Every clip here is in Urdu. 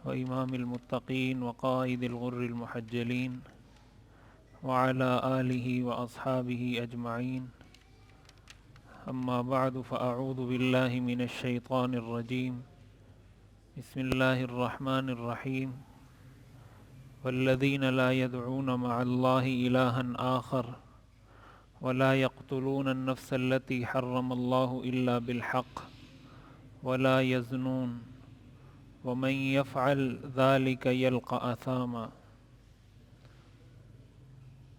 وإمام المتقين وقائد الغر المحجلين وعلى آله وأصحابه أجمعين. أما بعد فأعوذ بالله من الشيطان الرجيم. بسم الله الرحمن الرحيم. والذين لا يدعون مع الله إلها آخر ولا يقتلون النفس التي حرم الله إلا بالحق ولا يزنون ومن يفعل ذلك يلقى أثاما.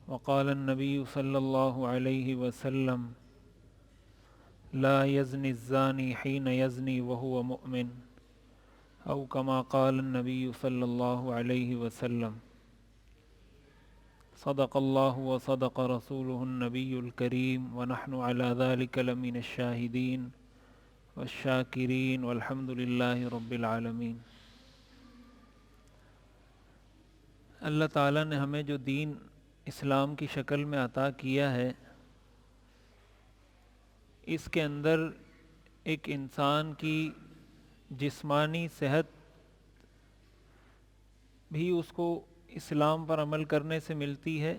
وقال النبي صلى الله عليه وسلم: لا يزني الزاني حين يزني وهو مؤمن، أو كما قال النبي صلى الله عليه وسلم. صدق الله وصدق رسوله النبي الكريم ونحن على ذلك لمن الشاهدين والشاکرین والحمد للہ رب العالمین. اللہ تعالیٰ نے ہمیں جو دین اسلام کی شکل میں عطا کیا ہے، اس کے اندر ایک انسان کی جسمانی صحت بھی اس کو اسلام پر عمل کرنے سے ملتی ہے،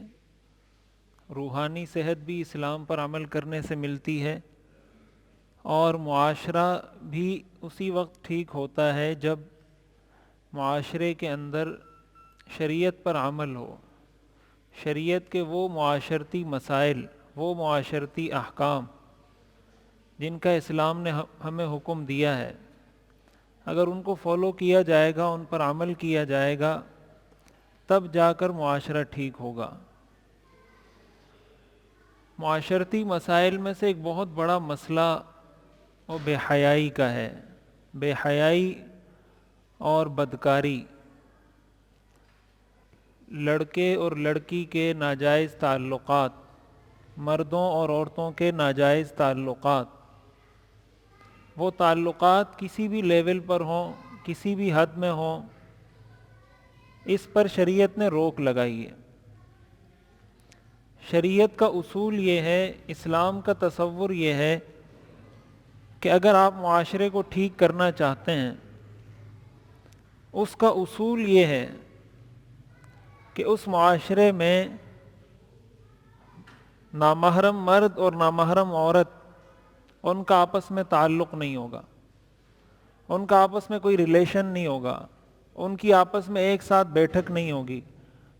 روحانی صحت بھی اسلام پر عمل کرنے سے ملتی ہے، اور معاشرہ بھی اسی وقت ٹھیک ہوتا ہے جب معاشرے کے اندر شریعت پر عمل ہو، شریعت کے وہ معاشرتی مسائل، وہ معاشرتی احکام جن کا اسلام نے ہمیں حکم دیا ہے، اگر ان کو فالو کیا جائے گا، ان پر عمل کیا جائے گا، تب جا کر معاشرہ ٹھیک ہوگا. معاشرتی مسائل میں سے ایک بہت بڑا مسئلہ وہ بے حیائی کا ہے. بے حیائی اور بدکاری، لڑکے اور لڑکی کے ناجائز تعلقات، مردوں اور عورتوں کے ناجائز تعلقات، وہ تعلقات کسی بھی لیول پر ہوں، کسی بھی حد میں ہوں، اس پر شریعت نے روک لگائی ہے. شریعت کا اصول یہ ہے، اسلام کا تصور یہ ہے کہ اگر آپ معاشرے کو ٹھیک کرنا چاہتے ہیں، اس کا اصول یہ ہے کہ اس معاشرے میں نامحرم مرد اور نامحرم عورت، ان کا آپس میں تعلق نہیں ہوگا، ان کا آپس میں کوئی ریلیشن نہیں ہوگا، ان کی آپس میں ایک ساتھ بیٹھک نہیں ہوگی،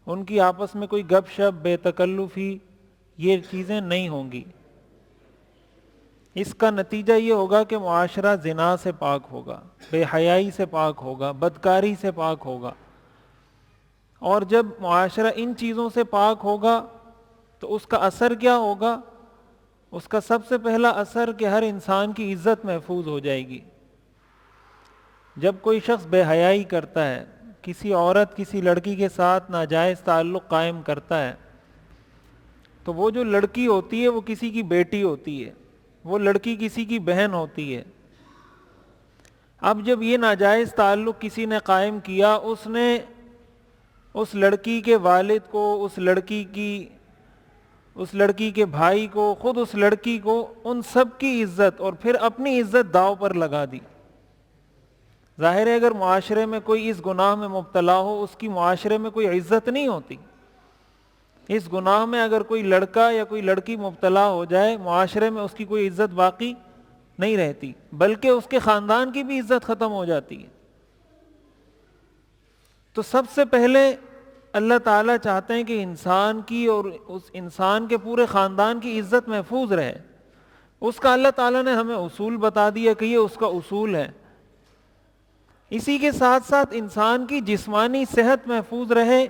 ان کی آپس میں کوئی گپ شپ، بے تکلفی، یہ چیزیں نہیں ہوں گی. اس کا نتیجہ یہ ہوگا کہ معاشرہ زنا سے پاک ہوگا، بے حیائی سے پاک ہوگا، بدکاری سے پاک ہوگا. اور جب معاشرہ ان چیزوں سے پاک ہوگا تو اس کا اثر کیا ہوگا؟ اس کا سب سے پہلا اثر کہ ہر انسان کی عزت محفوظ ہو جائے گی. جب کوئی شخص بے حیائی کرتا ہے، کسی عورت، کسی لڑکی کے ساتھ ناجائز تعلق قائم کرتا ہے، تو وہ جو لڑکی ہوتی ہے وہ کسی کی بیٹی ہوتی ہے، وہ لڑکی کسی کی بہن ہوتی ہے. اب جب یہ ناجائز تعلق کسی نے قائم کیا، اس نے اس لڑکی کے والد کو، اس لڑکی کے بھائی کو، خود اس لڑکی کو، ان سب کی عزت اور پھر اپنی عزت داؤ پر لگا دی. ظاہر ہے اگر معاشرے میں کوئی اس گناہ میں مبتلا ہو، اس کی معاشرے میں کوئی عزت نہیں ہوتی. اس گناہ میں اگر کوئی لڑکا یا کوئی لڑکی مبتلا ہو جائے، معاشرے میں اس کی کوئی عزت باقی نہیں رہتی، بلکہ اس کے خاندان کی بھی عزت ختم ہو جاتی ہے. تو سب سے پہلے اللہ تعالیٰ چاہتے ہیں کہ انسان کی اور اس انسان کے پورے خاندان کی عزت محفوظ رہے. اس کا اللہ تعالیٰ نے ہمیں اصول بتا دیا کہ یہ اس کا اصول ہے. اسی کے ساتھ ساتھ انسان کی جسمانی صحت محفوظ رہے،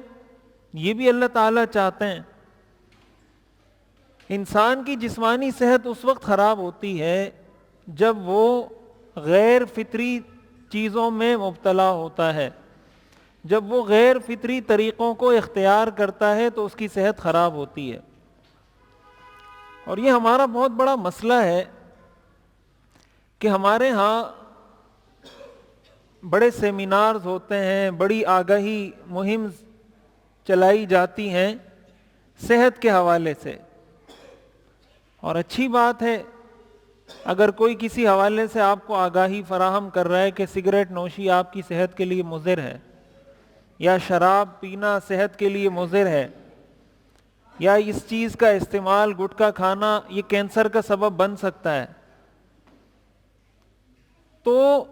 یہ بھی اللہ تعالیٰ چاہتے ہیں. انسان کی جسمانی صحت اس وقت خراب ہوتی ہے جب وہ غیر فطری چیزوں میں مبتلا ہوتا ہے، جب وہ غیر فطری طریقوں کو اختیار کرتا ہے تو اس کی صحت خراب ہوتی ہے. اور یہ ہمارا بہت بڑا مسئلہ ہے کہ ہمارے ہاں بڑے سیمینارز ہوتے ہیں، بڑی آگاہی مہم چلائی جاتی ہیں صحت کے حوالے سے، اور اچھی بات ہے اگر کوئی کسی حوالے سے آپ کو آگاہی فراہم کر رہا ہے کہ سگریٹ نوشی آپ کی صحت کے لیے مضر ہے، یا شراب پینا صحت کے لیے مضر ہے، یا اس چیز کا استعمال گٹکا کھانا یہ کینسر کا سبب بن سکتا ہے، تو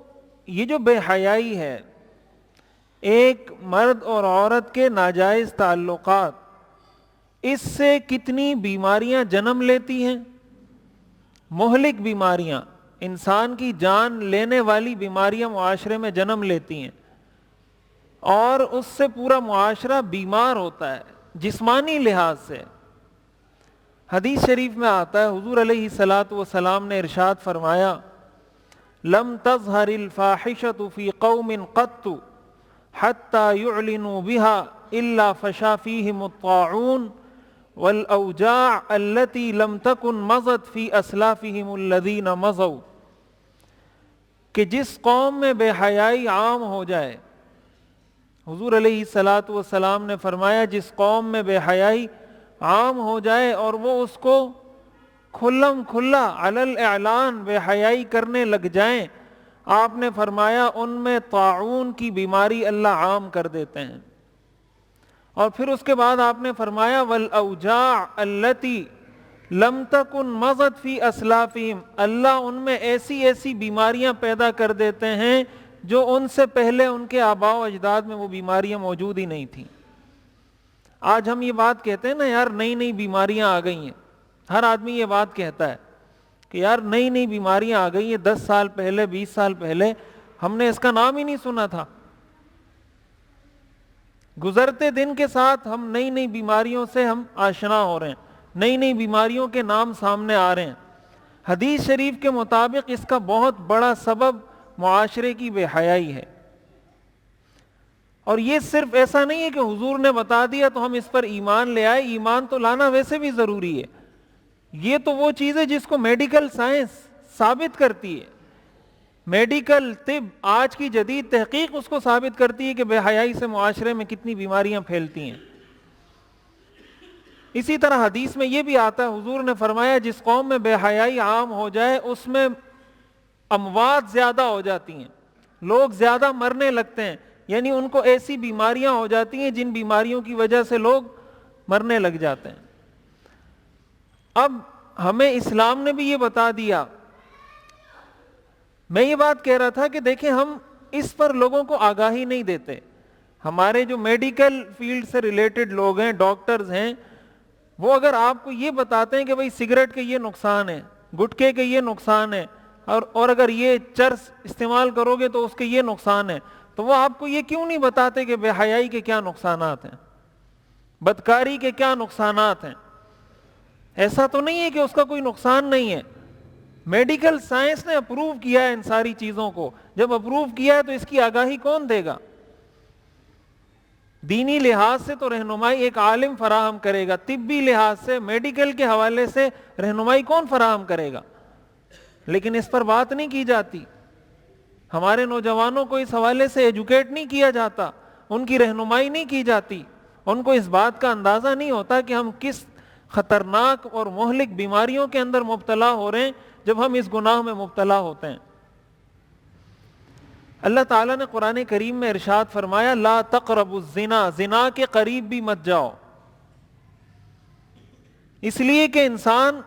یہ جو بے حیائی ہے، ایک مرد اور عورت کے ناجائز تعلقات، اس سے کتنی بیماریاں جنم لیتی ہیں، مہلک بیماریاں، انسان کی جان لینے والی بیماریاں معاشرے میں جنم لیتی ہیں، اور اس سے پورا معاشرہ بیمار ہوتا ہے جسمانی لحاظ سے۔ حدیث شریف میں آتا ہے، حضور علیہ الصلاۃ والسلام نے ارشاد فرمایا، لم تظہر الفاحشۃ فی قوم قط حتی یعلنوا بها الا فشا فیہم الطاعون والاوجاع التي لم تکن مضت فی اسلافہم الذین مضوا، کہ جس قوم میں بے حیائی عام ہو جائے، حضور علیہ الصلاۃ والسلام نے فرمایا جس قوم میں بے حیائی عام ہو جائے اور وہ اس کو کھلم کھلا علی الاعلان بے حیائی کرنے لگ جائیں، آپ نے فرمایا ان میں طاعون کی بیماری اللہ عام کر دیتے ہیں۔ اور پھر اس کے بعد آپ نے فرمایا والاوجاع التی لم تکن مضت فی اسلافہم، اللہ ان میں ایسی ایسی بیماریاں پیدا کر دیتے ہیں جو ان سے پہلے ان کے آباء و اجداد میں وہ بیماریاں موجود ہی نہیں تھیں۔ آج ہم یہ بات کہتے ہیں نا یار نئی نئی بیماریاں آ گئی ہیں، ہر آدمی یہ بات کہتا ہے کہ یار نئی نئی بیماریاں آ گئی ہیں، 10 سال پہلے 20 سال پہلے ہم نے اس کا نام ہی نہیں سنا تھا۔ گزرتے دن کے ساتھ ہم نئی نئی بیماریوں سے ہم آشنا ہو رہے ہیں، نئی نئی بیماریوں کے نام سامنے آ رہے ہیں۔ حدیث شریف کے مطابق اس کا بہت بڑا سبب معاشرے کی بے حیائی ہے، اور یہ صرف ایسا نہیں ہے کہ حضور نے بتا دیا تو ہم اس پر ایمان لے آئے، ایمان تو لانا ویسے بھی ضروری ہے، یہ تو وہ چیز ہے جس کو میڈیکل سائنس ثابت کرتی ہے، میڈیکل طب آج کی جدید تحقیق اس کو ثابت کرتی ہے کہ بے حیائی سے معاشرے میں کتنی بیماریاں پھیلتی ہیں۔ اسی طرح حدیث میں یہ بھی آتا ہے، حضور نے فرمایا جس قوم میں بے حیائی عام ہو جائے اس میں اموات زیادہ ہو جاتی ہیں، لوگ زیادہ مرنے لگتے ہیں، یعنی ان کو ایسی بیماریاں ہو جاتی ہیں جن بیماریوں کی وجہ سے لوگ مرنے لگ جاتے ہیں۔ اب ہمیں اسلام نے بھی یہ بتا دیا۔ میں یہ بات کہہ رہا تھا کہ دیکھیں ہم اس پر لوگوں کو آگاہی نہیں دیتے، ہمارے جو میڈیکل فیلڈ سے ریلیٹڈ لوگ ہیں، ڈاکٹرز ہیں، وہ اگر آپ کو یہ بتاتے ہیں کہ بھئی سگریٹ کے یہ نقصان ہے، گٹکے کے یہ نقصان ہے، اور اگر یہ چرس استعمال کرو گے تو اس کے یہ نقصان ہے، تو وہ آپ کو یہ کیوں نہیں بتاتے کہ بے حیائی کے کیا نقصانات ہیں، بدکاری کے کیا نقصانات ہیں؟ ایسا تو نہیں ہے کہ اس کا کوئی نقصان نہیں ہے، میڈیکل سائنس نے اپروو کیا ہے ان ساری چیزوں کو، جب اپروو کیا ہے تو اس کی آگاہی کون دے گا؟ دینی لحاظ سے تو رہنمائی ایک عالم فراہم کرے گا، طبی لحاظ سے میڈیکل کے حوالے سے رہنمائی کون فراہم کرے گا؟ لیکن اس پر بات نہیں کی جاتی، ہمارے نوجوانوں کو اس حوالے سے ایجوکیٹ نہیں کیا جاتا، ان کی رہنمائی نہیں کی جاتی، ان کو اس بات کا اندازہ نہیں ہوتا کہ ہم کس خطرناک اور مہلک بیماریوں کے اندر مبتلا ہو رہے ہیں جب ہم اس گناہ میں مبتلا ہوتے ہیں۔ اللہ تعالیٰ نے قرآن کریم میں ارشاد فرمایا لا تقربوا الزنا، زنا کے قریب بھی مت جاؤ، اس لیے کہ انسان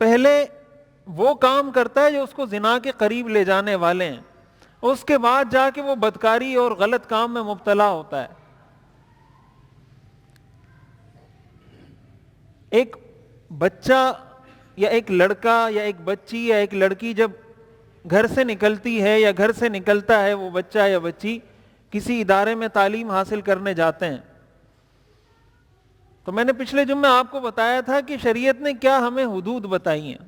پہلے وہ کام کرتا ہے جو اس کو زنا کے قریب لے جانے والے ہیں، اس کے بعد جا کے وہ بدکاری اور غلط کام میں مبتلا ہوتا ہے۔ ایک بچہ یا ایک لڑکا یا ایک بچی یا ایک لڑکی جب گھر سے نکلتی ہے یا گھر سے نکلتا ہے وہ بچہ یا بچی کسی ادارے میں تعلیم حاصل کرنے جاتے ہیں، تو میں نے پچھلے جمعے آپ کو بتایا تھا کہ شریعت نے کیا ہمیں حدود بتائی ہیں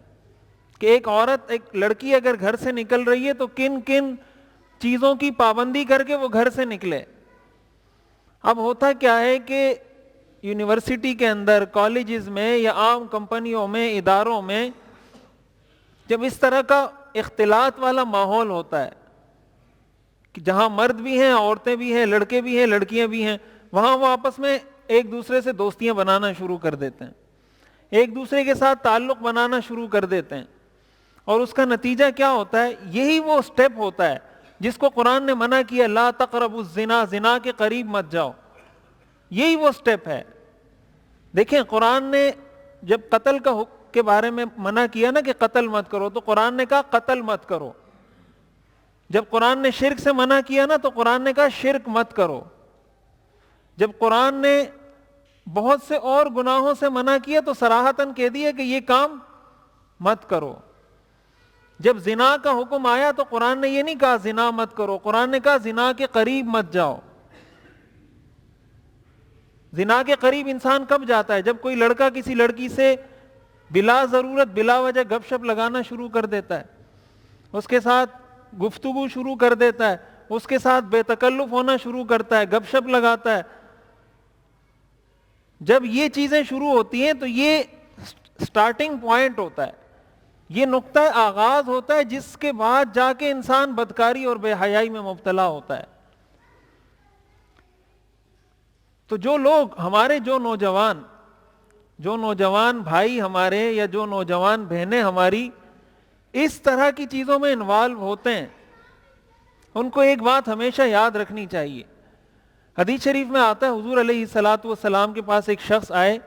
کہ ایک عورت، ایک لڑکی اگر گھر سے نکل رہی ہے تو کن کن چیزوں کی پابندی کر کے وہ گھر سے نکلے۔ اب ہوتا کیا ہے کہ یونیورسٹی کے اندر، کالجز میں یا عام کمپنیوں میں، اداروں میں جب اس طرح کا اختلاط والا ماحول ہوتا ہے کہ جہاں مرد بھی ہیں، عورتیں بھی ہیں، لڑکے بھی ہیں، لڑکیاں بھی ہیں، وہاں وہ آپس میں ایک دوسرے سے دوستیاں بنانا شروع کر دیتے ہیں، ایک دوسرے کے ساتھ تعلق بنانا شروع کر دیتے ہیں، اور اس کا نتیجہ کیا ہوتا ہے؟ یہی وہ سٹیپ ہوتا ہے جس کو قرآن نے منع کیا، لا تقربوا الزنا، زنا کے قریب مت جاؤ. یہی وہ سٹیپ ہے. دیکھیں قرآن نے جب قتل کے بارے میں منع کیا نا کہ قتل مت کرو، تو قرآن نے کہا قتل مت کرو. جب قرآن نے شرک سے منع کیا نا تو قرآن نے کہا شرک مت کرو. جب قرآن نے بہت سے اور گناہوں سے منع کیا تو صراحتاً کہہ دیا کہ یہ کام مت کرو. جب زنا کا حکم آیا تو قرآن نے یہ نہیں کہا زنا مت کرو، قرآن نے کہا زنا کے قریب مت جاؤ. زنا کے قریب انسان کب جاتا ہے؟ جب کوئی لڑکا کسی لڑکی سے بلا ضرورت بلا وجہ گپ شپ لگانا شروع کر دیتا ہے، اس کے ساتھ گفتگو شروع کر دیتا ہے، اس کے ساتھ بے تکلف ہونا شروع کرتا ہے، گپ شپ لگاتا ہے. جب یہ چیزیں شروع ہوتی ہیں تو یہ سٹارٹنگ پوائنٹ ہوتا ہے، یہ نقطہ آغاز ہوتا ہے جس کے بعد جا کے انسان بدکاری اور بے حیائی میں مبتلا ہوتا ہے. تو جو لوگ ہمارے جو نوجوان بھائی ہمارے یا جو نوجوان بہنیں ہماری اس طرح کی چیزوں میں انوالو ہوتے ہیں، ان کو ایک بات ہمیشہ یاد رکھنی چاہیے. حدیث شریف میں آتا ہے حضور علیہ الصلاۃ والسلام کے پاس ایک شخص آئے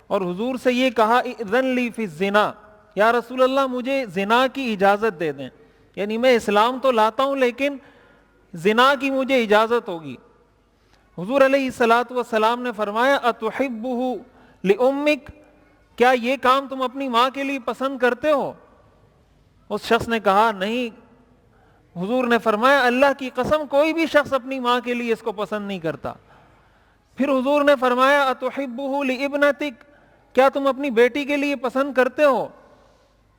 اور حضور سے یہ کہا اذن لی فی الزنا، یا رسول اللہ مجھے زنا کی اجازت دے دیں، یعنی میں اسلام تو لاتا ہوں لیکن زنا کی مجھے اجازت ہوگی. حضور علیہ الصلاۃ والسلام نے فرمایا اتحبہ لامک، کیا یہ کام تم اپنی ماں کے لیے پسند کرتے ہو؟ اس شخص نے کہا نہیں. حضور نے فرمایا اللہ کی قسم کوئی بھی شخص اپنی ماں کے لیے اس کو پسند نہیں کرتا. پھر حضور نے فرمایا اتحبہ لابنتک، کیا تم اپنی بیٹی کے لیے پسند کرتے ہو؟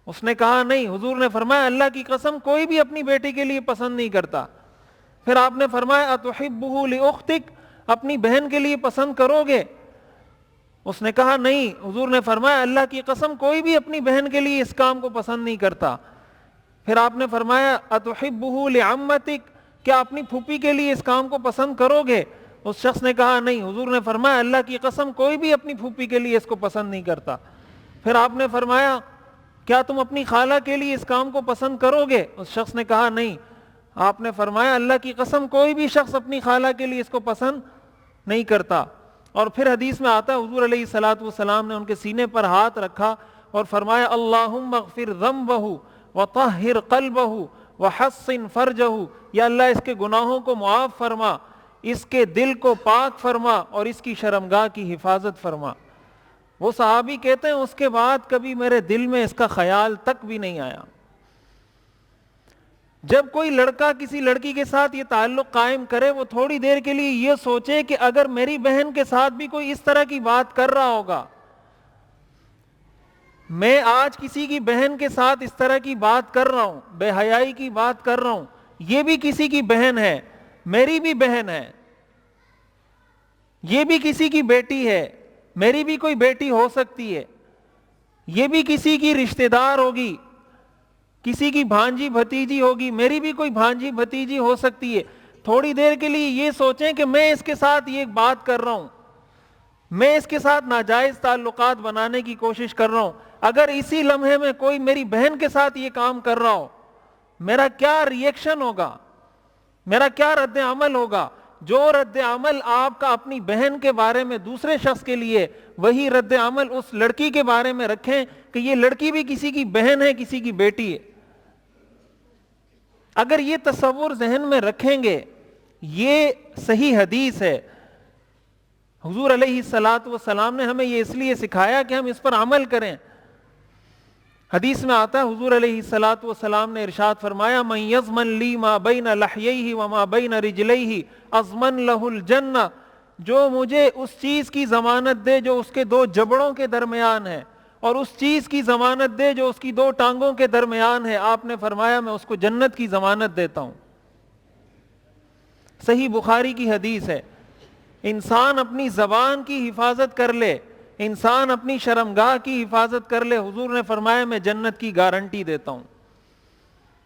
اس نے کہا نہیں. حضور نے فرمایا اللہ کی قسم کوئی بھی اپنی بیٹی کے لیے پسند نہیں کرتا. پھر آپ نے فرمایا اتحبہ لاختک، اپنی بہن کے لیے پسند کرو گے؟ اس نے کہا نہیں. حضور نے فرمایا اللہ کی قسم کوئی بھی اپنی بہن کے لیے اس کام کو پسند نہیں کرتا. پھر آپ نے فرمایا اتحبہ لعمتک، کیا اپنی پھوپھی کے لیے اس کام کو پسند کرو گے؟ اس شخص نے کہا نہیں. حضور نے فرمایا اللہ کی قسم کوئی بھی اپنی پھوپھی کے لیے اس کو پسند نہیں کرتا. پھر آپ نے فرمایا کیا تم اپنی خالہ کے لیے اس کام کو پسند کرو گے؟ اس شخص نے کہا نہیں. آپ نے فرمایا اللہ کی قسم کوئی بھی شخص اپنی خالہ کے لیے اس کو پسند نہیں کرتا. اور پھر حدیث میں آتا ہے حضور علیہ الصلاۃ والسلام نے ان کے سینے پر ہاتھ رکھا اور فرمایا اللہم اغفر ذنبہ وطہر قلبہ وحسن فرجہ، یا اللہ اس کے گناہوں کو معاف فرما، اس کے دل کو پاک فرما اور اس کی شرمگاہ کی حفاظت فرما. وہ صحابی کہتے ہیں اس کے بعد کبھی میرے دل میں اس کا خیال تک بھی نہیں آیا. جب کوئی لڑکا کسی لڑکی کے ساتھ یہ تعلق قائم کرے وہ تھوڑی دیر کے لیے یہ سوچے کہ اگر میری بہن کے ساتھ بھی کوئی اس طرح کی بات کر رہا ہوگا، میں آج کسی کی بہن کے ساتھ اس طرح کی بات کر رہا ہوں، بے حیائی کی بات کر رہا ہوں، یہ بھی کسی کی بہن ہے، میری بھی بہن ہے، یہ بھی کسی کی بیٹی ہے، میری بھی کوئی بیٹی ہو سکتی ہے، یہ بھی کسی کی رشتہ دار ہوگی، کسی کی بھانجی بھتیجی ہوگی، میری بھی کوئی بھانجی بھتیجی ہو سکتی ہے. تھوڑی دیر کے لیے یہ سوچیں کہ میں اس کے ساتھ یہ بات کر رہا ہوں، میں اس کے ساتھ ناجائز تعلقات بنانے کی کوشش کر رہا ہوں. اگر اسی لمحے میں کوئی میری بہن کے ساتھ یہ کام کر رہا ہو، میرا کیا ری ایکشن ہوگا، میرا کیا رد عمل ہوگا؟ جو رد عمل آپ کا اپنی بہن کے بارے میں دوسرے شخص کے لیے، وہی رد عمل اس لڑکی کے بارے میں رکھیں کہ یہ لڑکی بھی کسی کی بہن ہے، کسی کی بیٹی ہے. اگر یہ تصور ذہن میں رکھیں گے، یہ صحیح حدیث ہے. حضور علیہ الصلاۃ والسلام نے ہمیں یہ اس لیے سکھایا کہ ہم اس پر عمل کریں. حدیث میں آتا ہے حضور علیہ الصلاۃ والسلام نے ارشاد فرمایا من یضمن لی ما بین لحییہ وما بین رجلیہ اضمن لہ الجنہ، جو مجھے اس چیز کی ضمانت دے جو اس کے دو جبڑوں کے درمیان ہے اور اس چیز کی ضمانت دے جو اس کی دو ٹانگوں کے درمیان ہے، آپ نے فرمایا میں اس کو جنت کی ضمانت دیتا ہوں. صحیح بخاری کی حدیث ہے. انسان اپنی زبان کی حفاظت کر لے، انسان اپنی شرمگاہ کی حفاظت کر لے، حضور نے فرمایا میں جنت کی گارنٹی دیتا ہوں.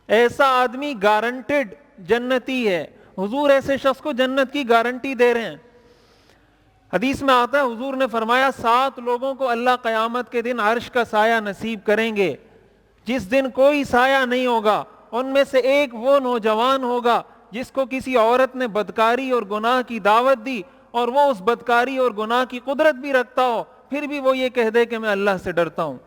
ایسا آدمی گارنٹیڈ جنتی ہے. حضور ایسے شخص کو جنت کی گارنٹی دے رہے ہیں. حدیث میں آتا ہے حضور نے فرمایا 7 لوگوں کو اللہ قیامت کے دن عرش کا سایہ نصیب کریں گے. جس دن کوئی سایہ نہیں ہوگا، ان میں سے ایک وہ نوجوان ہوگا جس کو کسی عورت نے بدکاری اور گناہ کی دعوت دی اور وہ اس بدکاری اور گناہ کی قدرت بھی رکھتا ہو، پھر بھی وہ یہ کہہ دے کہ میں اللہ سے ڈرتا ہوں۔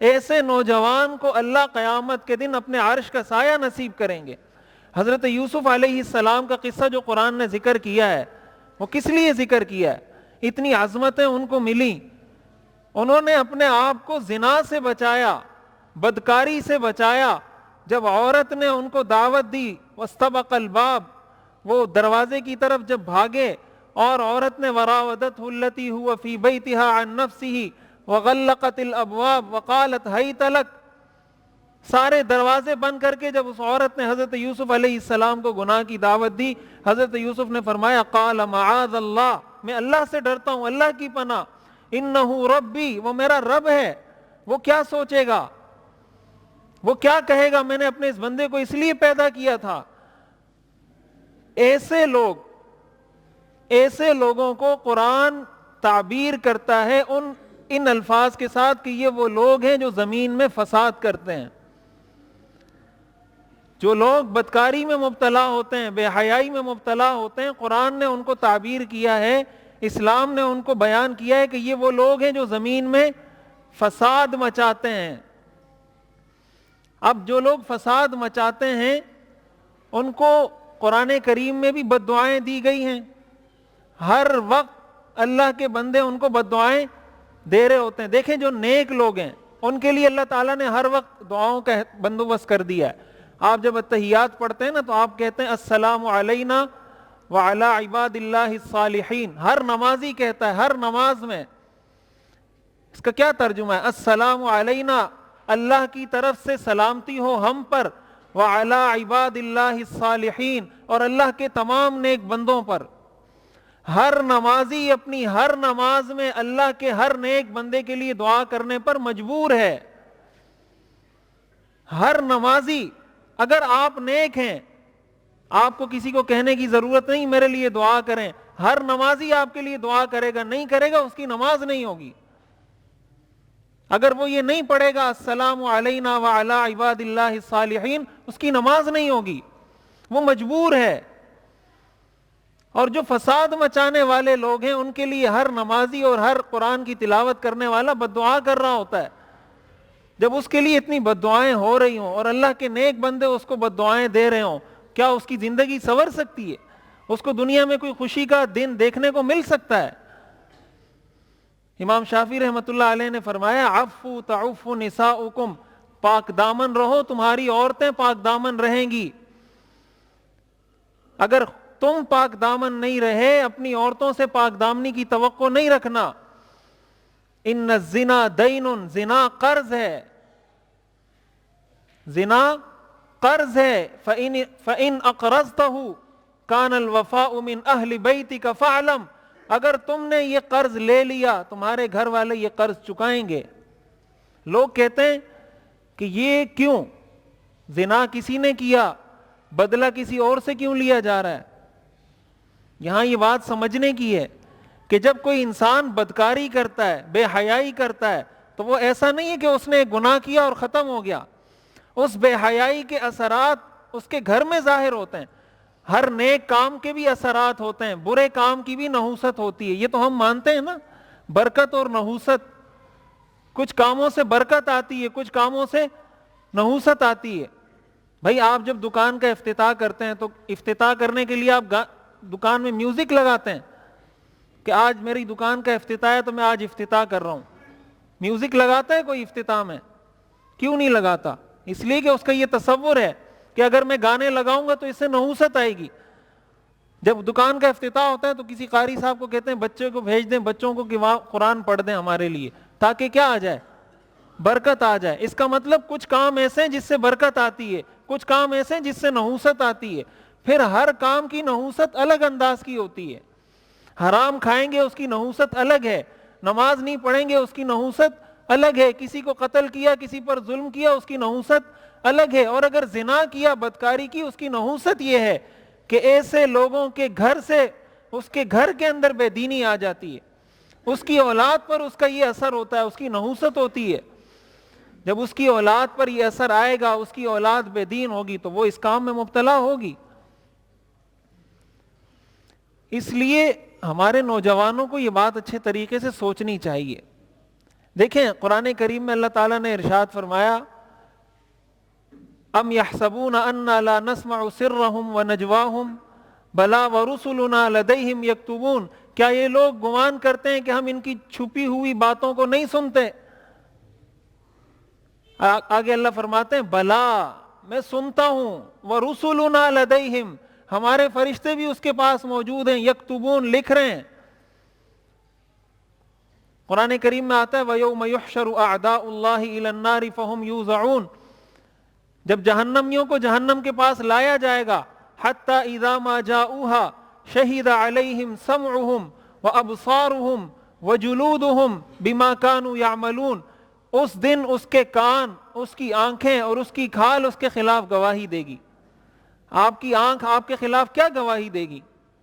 ایسے نوجوان کو اللہ قیامت کے دن اپنے عرش کا سایہ نصیب کریں گے۔ حضرت یوسف علیہ السلام کا قصہ جو قرآن نے ذکر کیا ہے، وہ کس لیے ذکر کیا ہے؟ اتنی عظمتیں ان کو ملی، انہوں نے اپنے آپ کو زنا سے بچایا، بدکاری سے بچایا۔ جب عورت نے ان کو دعوت دی، واستبق الباب، وہ دروازے کی طرف جب بھاگے اور عورت نے وراودته التي هو في بيتها عن نفسه وغلقت الابواب وقالت هيت لك، سارے دروازے بند کر کے جب اس عورت نے حضرت یوسف علیہ السلام کو گناہ کی دعوت دی، حضرت یوسف نے فرمایا قال معاذ اللہ، میں اللہ سے ڈرتا ہوں، اللہ کی پناہ، انہ ربی، وہ میرا رب ہے، وہ کیا سوچے گا، وہ کیا کہے گا، میں نے اپنے اس بندے کو اس لیے پیدا کیا تھا۔ ایسے لوگوں کو قرآن تعبیر کرتا ہے ان الفاظ کے ساتھ کہ یہ وہ لوگ ہیں جو زمین میں فساد کرتے ہیں۔ جو لوگ بدکاری میں مبتلا ہوتے ہیں، بے حیائی میں مبتلا ہوتے ہیں، قرآن نے ان کو تعبیر کیا ہے، اسلام نے ان کو بیان کیا ہے کہ یہ وہ لوگ ہیں جو زمین میں فساد مچاتے ہیں۔ اب جو لوگ فساد مچاتے ہیں ان کو قرآن کریم میں بھی بد دعائیں دی گئی ہیں، ہر وقت اللہ کے بندے ان کو بد دعائیں دے رہے ہوتے ہیں۔ دیکھیں جو نیک لوگ ہیں ان کے لیے اللہ تعالیٰ نے ہر وقت دعاؤں کا بندوبست کر دیا ہے۔ آپ جب اتحیات پڑھتے ہیں نا تو آپ کہتے ہیں السلام علینا وعلی عباد اللہ الصالحین، ہر نمازی کہتا ہے ہر نماز میں۔ اس کا کیا ترجمہ ہے؟ السلام علینا، اللہ کی طرف سے سلامتی ہو ہم پر، وعلی عباد اللہ الصالحین، اور اللہ کے تمام نیک بندوں پر۔ ہر نمازی اپنی ہر نماز میں اللہ کے ہر نیک بندے کے لیے دعا کرنے پر مجبور ہے۔ ہر نمازی، اگر آپ نیک ہیں آپ کو کسی کو کہنے کی ضرورت نہیں میرے لیے دعا کریں، ہر نمازی آپ کے لیے دعا کرے گا، نہیں کرے گا اس کی نماز نہیں ہوگی۔ اگر وہ یہ نہیں پڑھے گا السلام علینا وعلی عباد اللہ الصالحین، اس کی نماز نہیں ہوگی، وہ مجبور ہے۔ اور جو فساد مچانے والے لوگ ہیں ان کے لیے ہر نمازی اور ہر قرآن کی تلاوت کرنے والا بد دعا کر رہا ہوتا ہے۔ جب اس کے لیے اتنی بد دعائیں ہو رہی ہوں اور اللہ کے نیک بندے اس کو بد دعائیں دے رہے ہوں، کیا اس کی زندگی سنور سکتی ہے؟ اس کو دنیا میں کوئی خوشی کا دن دیکھنے کو مل سکتا ہے؟ امام شافعی رحمۃ اللہ علیہ نے فرمایا عفو تعف نساؤکم، پاک دامن رہو، تمہاری عورتیں پاک دامن رہیں گی۔ اگر تم پاک دامن نہیں رہے، اپنی عورتوں سے پاک دامنی کی توقع نہیں رکھنا۔ ان الزنا دین، زنا قرض ہے، زنا قرض ہے۔ فإن أقرضته كان الوفاء من أهل بيتك فاعلم، اگر تم نے یہ قرض لے لیا تمہارے گھر والے یہ قرض چکائیں گے۔ لوگ کہتے ہیں کہ یہ کیوں، زنا کسی نے کیا، بدلہ کسی اور سے کیوں لیا جا رہا ہے؟ یہاں یہ بات سمجھنے کی ہے کہ جب کوئی انسان بدکاری کرتا ہے، بے حیائی کرتا ہے، تو وہ ایسا نہیں ہے کہ اس نے گناہ کیا اور ختم ہو گیا۔ اس بے حیائی کے اثرات اس کے گھر میں ظاہر ہوتے ہیں۔ ہر نیک کام کے بھی اثرات ہوتے ہیں، برے کام کی بھی نحوست ہوتی ہے، یہ تو ہم مانتے ہیں نا، برکت اور نحوست۔ کچھ کاموں سے برکت آتی ہے، کچھ کاموں سے نحوست آتی ہے۔ بھائی آپ جب دکان کا افتتاح کرتے ہیں تو افتتاح کرنے کے لیے آپ دکان میں میوزک لگاتے ہیں کہ آج میری دکان کا افتتاح ہے تو میں آج افتتاح کر رہا ہوں۔ میوزک لگاتا ہے کوئی افتتاح میں؟ کیوں نہیں لگاتا؟ اس لیے کہ اس کا یہ تصور ہے کہ اگر میں گانے لگاؤں گا تو اس سے نحوست آئے گی۔ جب دکان کا افتتاح ہوتا ہے تو کسی قاری صاحب کو کہتے ہیں بچے کو بھیج دیں، بچوں کو کہ وہاں قرآن پڑھ دیں ہمارے لیے، تاکہ کیا آ جائے؟ برکت آ جائے۔ اس کا مطلب کچھ کام ایسے ہیں جس سے برکت آتی ہے، کچھ کام ایسے ہیں جس سے نحوست آتی ہے۔ پھر ہر کام کی نحوست الگ انداز کی ہوتی ہے۔ حرام کھائیں گے اس کی نحوست الگ ہے، نماز نہیں پڑھیں گے اس کی نحوست الگ ہے، کسی کو قتل کیا، کسی پر ظلم کیا، اس کی نحوست الگ ہے، اور اگر زنا کیا، بدکاری کی، اس کی نحوست یہ ہے کہ ایسے لوگوں کے گھر سے اس کے گھر کے اندر بے دینی آ جاتی ہے، اس کی اولاد پر اس کا یہ اثر ہوتا ہے، اس کی نحوست ہوتی ہے۔ جب اس کی اولاد پر یہ اثر آئے گا، اس کی اولاد بے دین ہوگی تو وہ اس کام میں مبتلا ہوگی۔ اس لیے ہمارے نوجوانوں کو یہ بات اچھے طریقے سے سوچنی چاہیے۔ دیکھیں قرآن کریم میں اللہ تعالیٰ نے ارشاد فرمایا ام یحسبون انا لا نسمع سرهم ونجواهم بلا ورسلنا لدیہم یکتبون، کیا یہ لوگ گمان کرتے ہیں کہ ہم ان کی چھپی ہوئی باتوں کو نہیں سنتے؟ آگے اللہ فرماتے ہیں بلا، میں سنتا ہوں، ورسلنا لدیہم، ہمارے فرشتے بھی اس کے پاس موجود ہیں، یکتبون، لکھ رہے ہیں۔ قرآن کریم میں آتا ہے وَيَوْمَ يُحْشَرُ أَعْدَاءُ اللَّهِ إِلَى النَّارِ فَهُمْ يُوزَعُونَ، جب جہنمیوں کو جہنم کے پاس لایا جائے گا، حَتَّى إِذَا مَا جَاءُوهَا شَهِدَ عَلَيْهِمْ سَمْعُهُمْ وَأَبْصَارُهُمْ وَجُلُودُهُمْ بِمَا كَانُوا يَعْمَلُونَ، اس دن اس کے کان، اس کی آنکھیں اور اس کی کھال اس کے خلاف گواہی دے گی۔ آپ کی آنکھ آپ کے خلاف کیا گواہی دے گی؟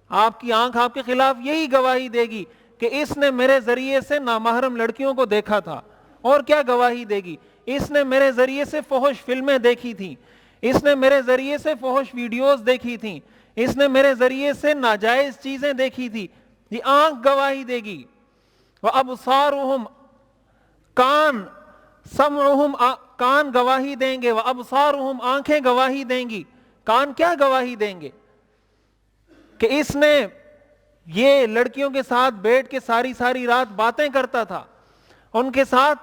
آپ کی آنکھ آپ کے خلاف یہی گواہی دے گی کہ اس نے میرے ذریعے سے نامحرم لڑکیوں کو دیکھا تھا۔ اور کیا گواہی دے گی؟ اس نے میرے ذریعے سے فحش فلمیں دیکھی تھیں، اس نے میرے ذریعے سے فحش ویڈیوز دیکھی تھیں، اس نے میرے ذریعے سے ناجائز چیزیں دیکھی تھی۔ یہ آنکھ گواہی دے گی۔ وَأَبْصَارُهُمْ، کان، سَمْعُهُمْ، کان گواہی دیں گے، وَأَبْصَارُهُمْ، آنکھیں گواہی دیں گی۔ کان کیا گواہی دیں گے؟ کہ اس نے یہ لڑکیوں کے ساتھ بیٹھ کے ساری ساری رات باتیں کرتا تھا، ان کے ساتھ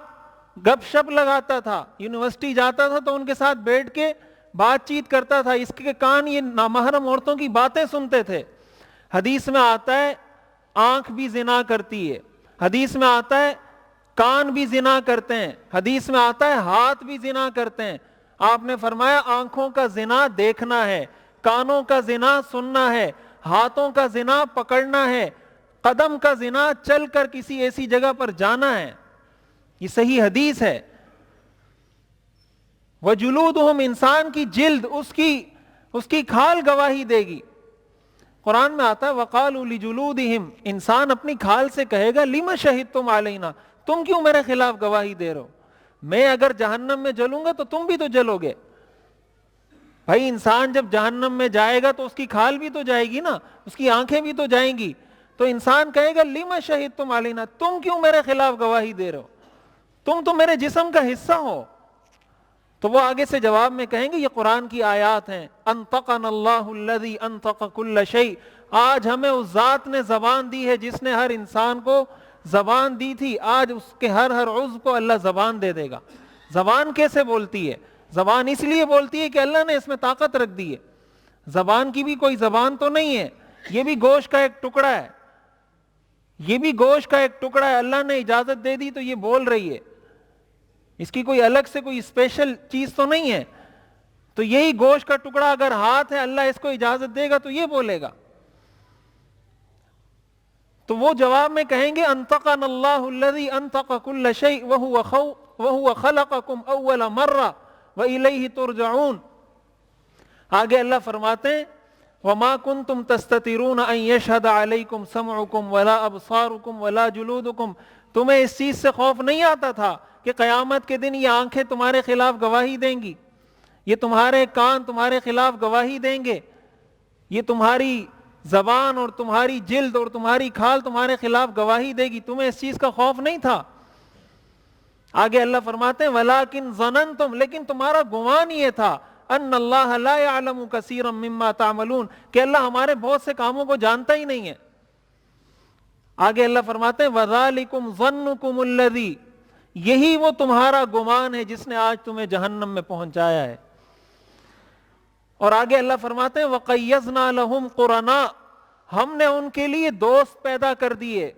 گپ شپ لگاتا تھا، یونیورسٹی جاتا تھا تو ان کے ساتھ بیٹھ کے بات چیت کرتا تھا، اس کے کان یہ نامحرم عورتوں کی باتیں سنتے تھے۔ حدیث میں آتا ہے آنکھ بھی زنا کرتی ہے، حدیث میں آتا ہے کان بھی زنا کرتے ہیں، حدیث میں آتا ہے ہاتھ بھی زنا کرتے ہیں۔ آپ نے فرمایا آنکھوں کا زنا دیکھنا ہے، کانوں کا زنا سننا ہے، ہاتھوں کا زنا پکڑنا ہے، قدم کا زنا چل کر کسی ایسی جگہ پر جانا ہے۔ یہ صحیح حدیث ہے۔ وجلودہم، انسان کی جلد، اس کی کھال گواہی دے گی۔ قرآن میں آتا ہے وقالوا لجلودہم، انسان اپنی کھال سے کہے گا لم شہدتم علینا، تم کیوں میرے خلاف گواہی دے رہے ہو؟ میں اگر جہنم میں جلوں گا تو تم بھی تو جلو گے۔ بھائی انسان جب جہنم میں جائے گا تو اس کی کھال بھی تو جائے گی نا، اس کی آنکھیں بھی تو جائیں گی، تو انسان کہے گا لم شہدتم علینا، تم کیوں میرے خلاف گواہی دے رہے ہو؟ تم تو میرے جسم کا حصہ ہو۔ تو وہ آگے سے جواب میں کہیں گے یہ قرآن کی آیات ہیں، انطقنا اللہ الذی انطق کل شیء، آج ہمیں اس ذات نے زبان دی ہے جس نے ہر انسان کو زبان دی تھی، آج اس کے ہر عضو کو اللہ زبان دے دے گا۔ زبان کیسے بولتی ہے؟ زبان اس لیے بولتی ہے کہ اللہ نے اس میں طاقت رکھ دی ہے۔ زبان کی بھی کوئی زبان تو نہیں ہے، یہ بھی گوشت کا ایک ٹکڑا ہے، یہ بھی گوشت کا ایک ٹکڑا ہے، اللہ نے اجازت دے دی تو یہ بول رہی ہے، اس کی کوئی الگ سے کوئی اسپیشل چیز تو نہیں ہے۔ تو یہی گوشت کا ٹکڑا اگر ہاتھ ہے، اللہ اس کو اجازت دے گا تو یہ بولے گا۔ تو وہ جواب میں کہیں گے انطقنا اللہ الذی انطق کل شیء وہو خلقکم اول مرہ وإلیہ ترجعون۔ آگے اللہ فرماتے ہیں وما کنتم تستترون ان یشہد علیکم سمعکم ولا ابصارکم ولا جلودکم، تمہیں اس چیز سے خوف نہیں آتا تھا کہ قیامت کے دن یہ آنکھیں تمہارے خلاف گواہی دیں گی، یہ تمہارے کان تمہارے خلاف گواہی دیں گے، یہ تمہاری زبان اور تمہاری جلد اور تمہاری کھال تمہارے خلاف گواہی دے گی، تمہیں اس چیز کا خوف نہیں تھا؟ آگے اللہ فرماتے ہیں وَلَٰكِنْ ظَنَنْتُمْ، لیکن تمہارا گمان یہ تھا ان اللہ لا يعلم كثيرا مما تعملون، کہ اللہ ہمارے بہت سے کاموں کو جانتا ہی نہیں ہے۔ آگے اللہ فرماتے ہیں وَذَلِكُمْ ظَنُّكُمُ الَّذِي، یہی وہ تمہارا گمان ہے جس نے آج تمہیں جہنم میں پہنچایا ہے۔ اور آگے اللہ فرماتے ہیں وَقَيَّضْنَا لَهُمْ قُرَنَاءَ، ہم نے ان کے لیے دوست پیدا کر دیے،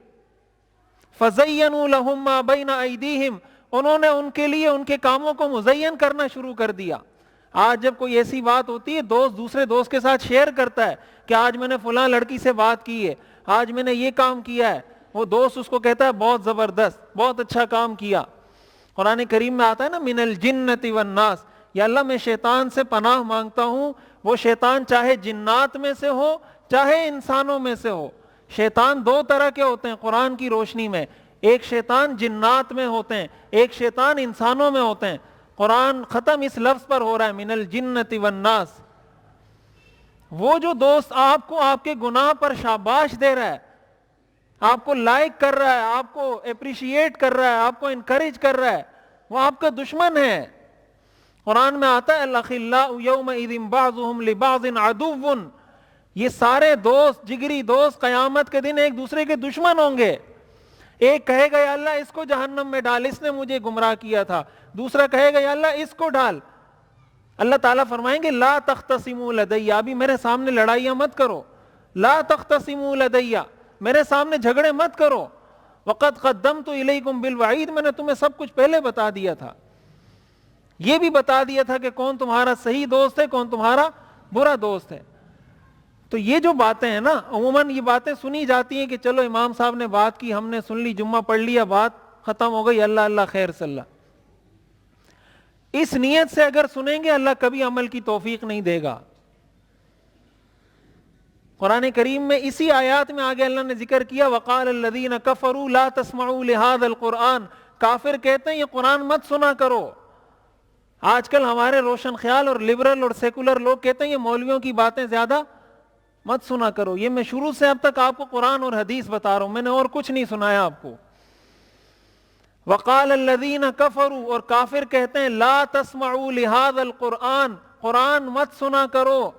فَزَيَّنُوا لَهُمْ مَا بَيْنَ أَيْدِيهِمْ، انہوں نے ان کے لیے ان کے کاموں کو مزین کرنا شروع کر دیا۔ آج جب کوئی ایسی بات ہوتی ہے دوست دوسرے دوست کے ساتھ شیئر کرتا ہے کہ آج میں نے فلاں لڑکی سے بات کی ہے، آج میں نے یہ کام کیا ہے، وہ دوست اس کو کہتا ہے بہت زبردست، بہت اچھا کام کیا۔ قرآن کریم میں آتا ہے نا من الجنۃ والناس، یا اللہ میں شیطان سے پناہ مانگتا ہوں، وہ شیطان چاہے جنات میں سے ہو چاہے انسانوں میں سے ہو۔ شیطان دو طرح کے ہوتے ہیں قرآن کی روشنی میں، ایک شیطان جنات میں ہوتے ہیں، ایک شیطان انسانوں میں ہوتے ہیں۔ قرآن ختم اس لفظ پر ہو رہا ہے من الجنۃ والناس. وہ جو دوست آپ کو آپ کے گناہ پر شاباش دے رہا ہے, آپ کو لائک کر رہا ہے, آپ کو اپریشیٹ کر رہا ہے, آپ کو انکریج کر رہا ہے, وہ آپ کا دشمن ہے. قرآن میں آتا ہے الاخلاء یومئذ بعضهم لبعض عدو, یہ سارے دوست, جگری دوست قیامت کے دن ایک دوسرے کے دشمن ہوں گے. ایک کہے گا یا اللہ اس کو جہنم میں ڈال, اس نے مجھے گمراہ کیا تھا. دوسرا کہے گا یا اللہ اس کو ڈال. اللہ تعالیٰ فرمائیں گے لا تختصموا لدی, ابھی میرے سامنے لڑائیاں مت کرو. لا تختصموا لدی, میرے سامنے جھگڑے مت کرو. وقد قدمت الیکم بالوعید, میں نے تمہیں سب کچھ پہلے بتا دیا تھا. یہ بھی بتا دیا تھا کہ کون تمہارا صحیح دوست ہے, کون تمہارا برا دوست ہے. تو یہ جو باتیں ہیں نا, عموماً یہ باتیں سنی جاتی ہیں کہ چلو امام صاحب نے بات کی, ہم نے سن لی, جمعہ پڑھ لیا, بات ختم ہو گئی, اللہ اللہ خیر صلی اللہ. اس نیت سے اگر سنیں گے اللہ کبھی عمل کی توفیق نہیں دے گا. قرآن کریم میں اسی آیات میں آگے اللہ نے ذکر کیا وقال الذین کفروا لا تسمعوا لهذا القرآن, کافر کہتے ہیں یہ قرآن مت سنا کرو. آج کل ہمارے روشن خیال اور لبرل اور سیکولر لوگ کہتے ہیں یہ مولویوں کی باتیں زیادہ مت سنا کرو. یہ میں شروع سے اب تک آپ کو قرآن اور حدیث بتا رہا ہوں, میں نے اور کچھ نہیں سنایا آپ کو. وقال الذین کفروا, اور کافر کہتے ہیں لا تسمعوا لهذا القرآن, قرآن مت سنا کرو.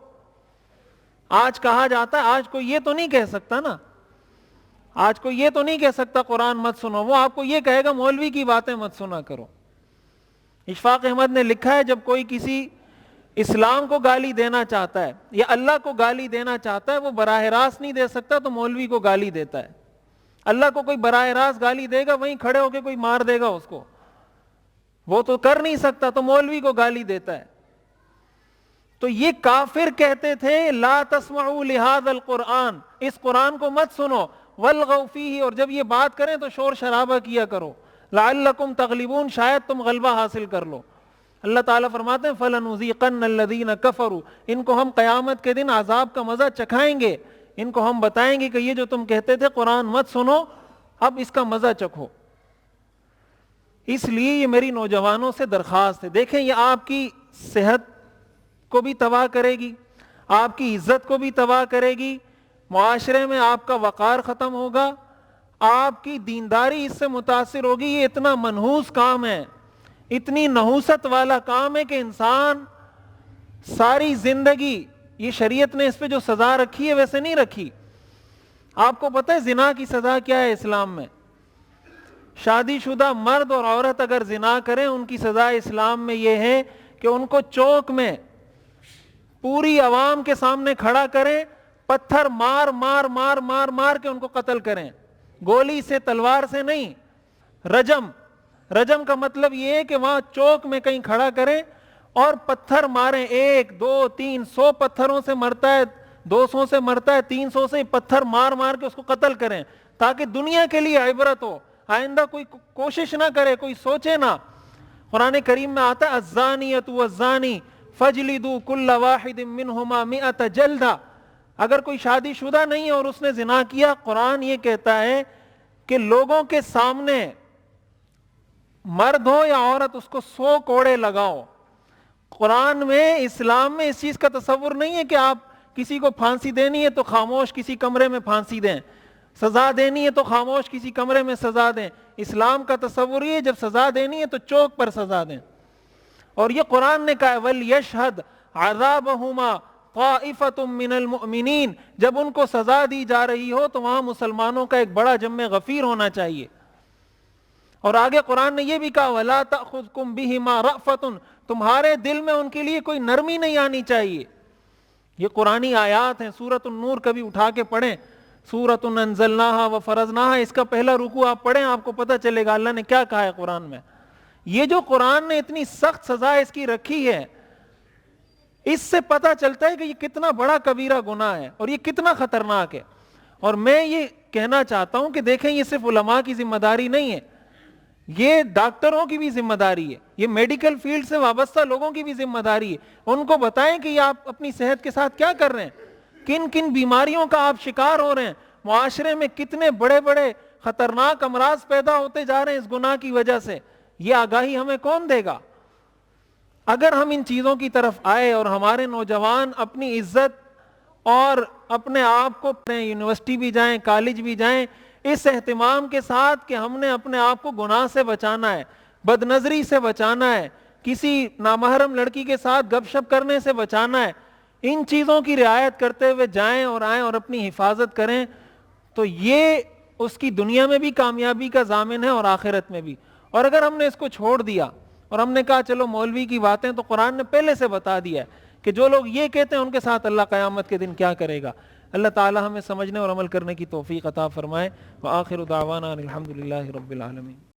آج کہا جاتا ہے, آج کوئی یہ تو نہیں کہہ سکتا نا, آج کوئی یہ تو نہیں کہہ سکتا قرآن مت سنو, وہ آپ کو یہ کہے گا مولوی کی باتیں مت سنا کرو. اشفاق احمد نے لکھا ہے جب کوئی کسی اسلام کو گالی دینا چاہتا ہے یا اللہ کو گالی دینا چاہتا ہے, وہ براہ راست نہیں دے سکتا تو مولوی کو گالی دیتا ہے. اللہ کو کوئی براہ راست گالی دے گا, وہیں کھڑے ہو کے کوئی مار دے گا اس کو, وہ تو کر نہیں سکتا, تو مولوی کو گالی دیتا ہے. تو یہ کافر کہتے تھے لا تسمعوا لهذا القرآن, اس قرآن کو مت سنو, والغوا فیہ, اور جب یہ بات کریں تو شور شرابہ کیا کرو, لعلکم تغلبون, شاید تم غلبہ حاصل کر لو. اللہ تعالیٰ فرماتے ہیں فَلَنُذِيقَنَّ الَّذِينَ كَفَرُوا, ان کو ہم قیامت کے دن عذاب کا مزہ چکھائیں گے, ان کو ہم بتائیں گے کہ یہ جو تم کہتے تھے قرآن مت سنو, اب اس کا مزہ چکھو. اس لیے یہ میری نوجوانوں سے درخواست ہے, دیکھیں یہ آپ کی صحت کو بھی تباہ کرے گی, آپ کی عزت کو بھی تباہ کرے گی, معاشرے میں آپ کا وقار ختم ہوگا, آپ کی دینداری اس سے متاثر ہوگی. یہ اتنا منحوس کام ہے, اتنی نحوست والا کام ہے کہ انسان ساری زندگی, یہ شریعت نے اس پہ جو سزا رکھی ہے ویسے نہیں رکھی. آپ کو پتہ ہے زنا کی سزا کیا ہے اسلام میں؟ شادی شدہ مرد اور عورت اگر زنا کریں ان کی سزا اسلام میں یہ ہے کہ ان کو چوک میں پوری عوام کے سامنے کھڑا کریں, پتھر مار مار مار مار مار کے ان کو قتل کریں, گولی سے, تلوار سے نہیں. رجم, رجم کا مطلب یہ ہے کہ وہاں چوک میں کہیں کھڑا کریں اور پتھر ماریں, 1 2 3 100 پتھروں سے مرتا ہے, 200 سے مرتا ہے, 300 سے, پتھر مار مار کے اس کو قتل کریں تاکہ دنیا کے لیے عبرت ہو, آئندہ کوئی کوشش نہ کرے, کوئی سوچے نہ. قرآن کریم میں آتا ہے الزانیۃ والزانی فجلدوا کل واحد منہما 100 جلدہ. اگر کوئی شادی شدہ نہیں ہے اور اس نے زنا کیا, قرآن یہ کہتا ہے کہ لوگوں کے سامنے مرد ہو یا عورت اس کو 100 کوڑے لگاؤ. قرآن میں, اسلام میں اس چیز کا تصور نہیں ہے کہ آپ کسی کو پھانسی دینی ہے تو خاموش کسی کمرے میں پھانسی دیں, سزا دینی ہے تو خاموش کسی کمرے میں سزا دیں. اسلام کا تصور یہ ہے جب سزا دینی ہے تو چوک پر سزا دیں. اور یہ قرآن نے کہا وَلْيَشْهَدْ عَذَابَهُمَا طَائِفَةٌ مِّنَ الْمُؤْمِنِينَ, جب ان کو سزا دی جا رہی ہو تو وہاں مسلمانوں کا ایک بڑا جمع غفیر ہونا چاہیے. اور آگے قرآن نے یہ بھی کہا وَلَا تَأْخُذْكُمْ بِهِمَا رَأْفَةٌ, تمہارے دل میں ان کے لیے کوئی نرمی نہیں آنی چاہیے. یہ قرآنی آیات ہیں, سورۃ النور کبھی اٹھا کے پڑھیں, سورۃ انزلناها وفرضناها, اس کا پہلا رکوع آپ پڑھیں, آپ کو پتہ چلے گا اللہ نے کیا کہا ہے قرآن میں. یہ جو قرآن نے اتنی سخت سزا اس کی رکھی ہے, اس سے پتہ چلتا ہے کہ یہ کتنا بڑا کبیرہ گناہ ہے اور یہ کتنا خطرناک ہے. اور میں یہ کہنا چاہتا ہوں کہ دیکھیں یہ صرف علماء کی ذمہ داری نہیں ہے, یہ ڈاکٹروں کی بھی ذمہ داری ہے, یہ میڈیکل فیلڈ سے وابستہ لوگوں کی بھی ذمہ داری ہے. ان کو بتائیں کہ یہ آپ اپنی صحت کے ساتھ کیا کر رہے ہیں, کن کن بیماریوں کا آپ شکار ہو رہے ہیں, معاشرے میں کتنے بڑے بڑے خطرناک امراض پیدا ہوتے جا رہے ہیں اس گناہ کی وجہ سے. یہ آگاہی ہمیں کون دے گا؟ اگر ہم ان چیزوں کی طرف آئے اور ہمارے نوجوان اپنی عزت اور اپنے آپ کو یونیورسٹی بھی جائیں کالج بھی جائیں اس اہتمام کے ساتھ کہ ہم نے اپنے آپ کو گناہ سے بچانا ہے، بد نظری سے بچانا ہے، کسی نامحرم لڑکی کے ساتھ گپ شپ کرنے سے بچانا ہے، ان چیزوں کی رعایت کرتے ہوئے جائیں اور آئیں اور اپنی حفاظت کریں، تو یہ اس کی دنیا میں بھی کامیابی کا ضامن ہے اور آخرت میں بھی۔ اور اگر ہم نے اس کو چھوڑ دیا اور ہم نے کہا چلو مولوی کی باتیں، تو قرآن نے پہلے سے بتا دیا ہے کہ جو لوگ یہ کہتے ہیں ان کے ساتھ اللہ قیامت کے دن کیا کرے گا۔ اللہ تعالی ہمیں سمجھنے اور عمل کرنے کی توفیق عطا فرمائے۔ وآخر دعوانا الحمد للہ رب العالمین۔